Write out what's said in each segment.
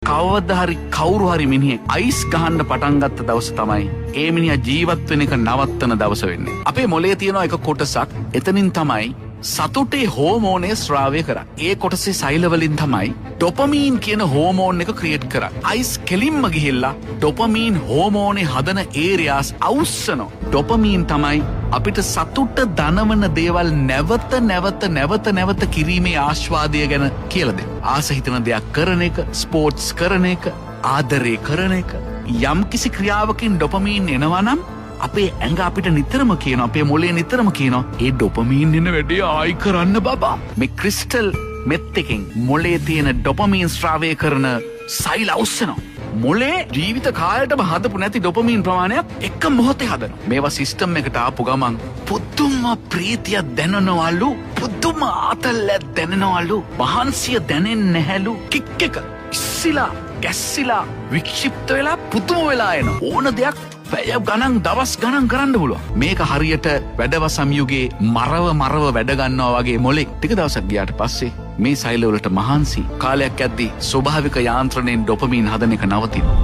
කවදා හරි කවුරු හරි මිනිහෙක් අයිස් ගහන්න පටන් ගත්ත දවස තමයි ඒ මිනිහා ජීවත් වෙන එක නවත්තන දවස වෙන්නේ. අපේ මොළයේ තියෙන එක කොටසක් එතනින් තමයි සතුටේ හෝමෝනය ස්‍රාවය කරන්නේ. ඒ කොටසේ සෛල වලින් තමයි ඩොපමීන් කියන හෝමෝන් එක ක්‍රියේට් කරන්නේ. අයිස් කෙලින්ම ගිහිල්ලා ඩොපමීන් හෝමෝනේ හදන ඒරියාස් අවුස්සනවා. ඩොපමීන් තමයි අපිට සතුට දනවන දේවල් නැවත කිරීමේ ආස්වාදය ගැන කියලා දෙන්නේ. ආස හිතන දෙයක් කරන එක, ස්පෝර්ට්ස් කරන එක, ආදරේ කරන එක. යම්කිසි ක්‍රියාවකින් ඩොපමීන් එනවා නම් අපේ ඇඟ අපිට නිතරම කියන, අපේ මොළේ නිතරම කියනවා ඒ ඩොපමීන් එන වැඩේ ආයි කරන්න බබා. මේ ක්‍රිස්ටල් මෙත් එකෙන් මොළේ තියෙන ඩොපමීන් ස්‍රාවය කරන සෛල අවුස්සනවා. මොලේ ජීවිත කාලයටම හදපු නැති ඩොපමීන් ප්‍රමාණයක් එක මොහොතේ හදනවා. මේවා සිස්ටම් එකට ආපු ගමන් පුදුම ප්‍රීතියක් දැනෙනවලු, පුදුම ආතල්ලක් දැනෙනවලු, මහන්සිය දැනෙන්නේ නැහැලු. කික් එක ඉස්සිලා ගැස්සිලා වික්ෂිප්ත වෙලා පුදුම වෙලා එන ඕන දෙයක් පැය ගණන් දවස් ගණන් කරන්න පුළුවන්. මේක හරියට වැඩවසම් යුගයේ මරව වැඩ ගන්නවා වගේ මොලෙක් ටික දවසක් ගියාට පස්සේ මේ සෛල වලට මහන්සි කාලයක් යද්දී ස්වභාවික යාන්ත්‍රණයෙන් ඩොපමීන් හදන එක නවතිනවා.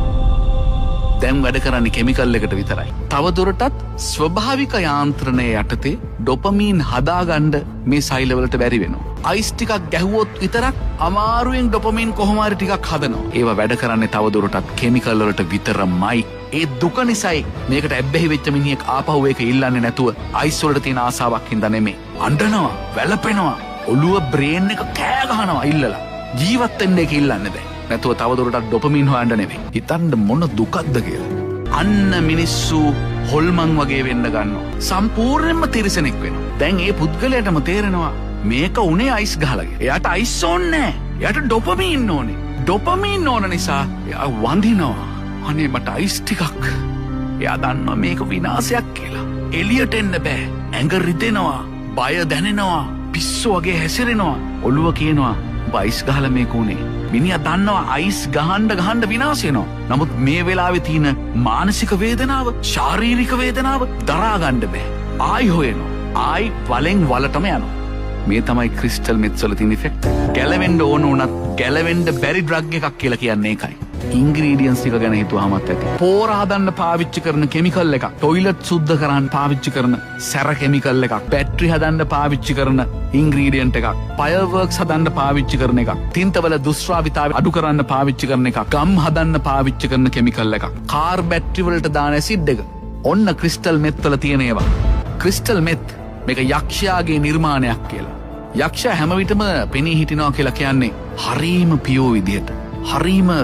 දැන් වැඩ කරන්නේ කෙමිකල් එකට විතරයි. තවදුරටත් ස්වභාවික යාන්ත්‍රණය යටතේ ඩොපමීන් හදාගන්න මේ සෛල වලට බැරි වෙනවා. අයිස් ටිකක් ගැහුවොත් විතරක් අමාරුවෙන් ඩොපමීන් කොහොම හරි ටිකක් හදනවා. ඒවා වැඩ කරන්නේ තවදුරටත් කෙමිකල් වලට විතරමයි. ඒ දුක නිසායි මේකට ඇබ්බැහි වෙච්ච මිනිහෙක් ආපහු ඒක ඉල්ලන්නේ නැතුව අයිස් වලට තියෙන ආසාවක් හින්දා නෙමෙයි. අඬනවා, වැළපෙනවා, ඔළුව බ්‍රේන් එක කෑ ගහනවා ඉල්ලලා. ජීවත් වෙන්න ඒක ඉල්ලන්නේ දැන්. නැතුව තවදුරටත් ඩොපමීන් හොයන්න නෙමෙයි. හිතන්න මොන දුකක්ද කියලා. අන්න මිනිස්සු හොල්මන් වගේ වෙන්න ගන්නවා. සම්පූර්ණයෙන්ම තිරිසනෙක් වෙනවා. දැන් ඒ පුද්ගලයාටම තේරෙනවා මේක උනේ අයිස් ගහලාගේ. එයාට අයිස් ඕනේ නැහැ. එයාට ඩොපමීන් ඕනේ. ඩොපමීන් ඕන නිසා එයා වඳිනවා. අනේ මට අයිස් ටිකක්. එයා දන්නවා මේක විනාශයක් කියලා. එළියට එන්න බෑ. ඇඟ රිදෙනවා, බය දැනෙනවා, පිස්සු වගේ හැසිරෙනවා. ඔළුව කියනවා අයිස් ගහලා මේක උනේ. මිනිහා දන්නවා අයිස් ගහන්න විනාශ වෙනවා. නමුත් මේ වෙලාවේ තියෙන මානසික වේදනාව, ශාරීරික වේදනාව දරා ගන්න බෑ. ආයි හොයනවා. ආයි වලෙන් වලටම යනවා. මේ තමයි ක්‍රිස්ටල් මෙත්ස් වල තියෙන ඉෆෙක්ට්. ගැලවෙන්න ඕන උනත් ගැලවෙන්න බැරි ඩ්‍රග් එකක් කියලා කියන්නේ ඒකයි. ඉන්ග්‍රීඩියන්ස් ටික ගැන හිතුවාමත් ඇති. පෝර හදන්න පාවිච්චි කරන කෙමිකල් එකක්, ටොයිලට් සුද්ධ කරන්න පාවිච්චි කරන සැර කෙමිකල් එකක්, බැටරි හදන්න පාවිච්චි කරන ඉන්ග්‍රීඩියන්ට් එකක්, ෆයර්වර්ක්ස් හදන්න පාවිච්චි කරන එකක්, තින්තවල දුෂ්ටාවිතාවය අඩු කරන්න පාවිච්චි කරන එකක්, ගම් හදන්න පාවිච්චි කරන කෙමිකල් එකක්, කාර් බැටරි වලට දාන ඇසිඩ් එක. ඔන්න ක්‍රිස්ටල් මෙත් වල තියෙන ඒවා. ක්‍රිස්ටල් මෙත් මේක යක්ෂයාගේ නිර්මාණයක් කියලා. යක්ෂයා හැම විටම පෙනී හිටිනවා කියලා කියන්නේ හරීම පියෝ විදියට, හරීම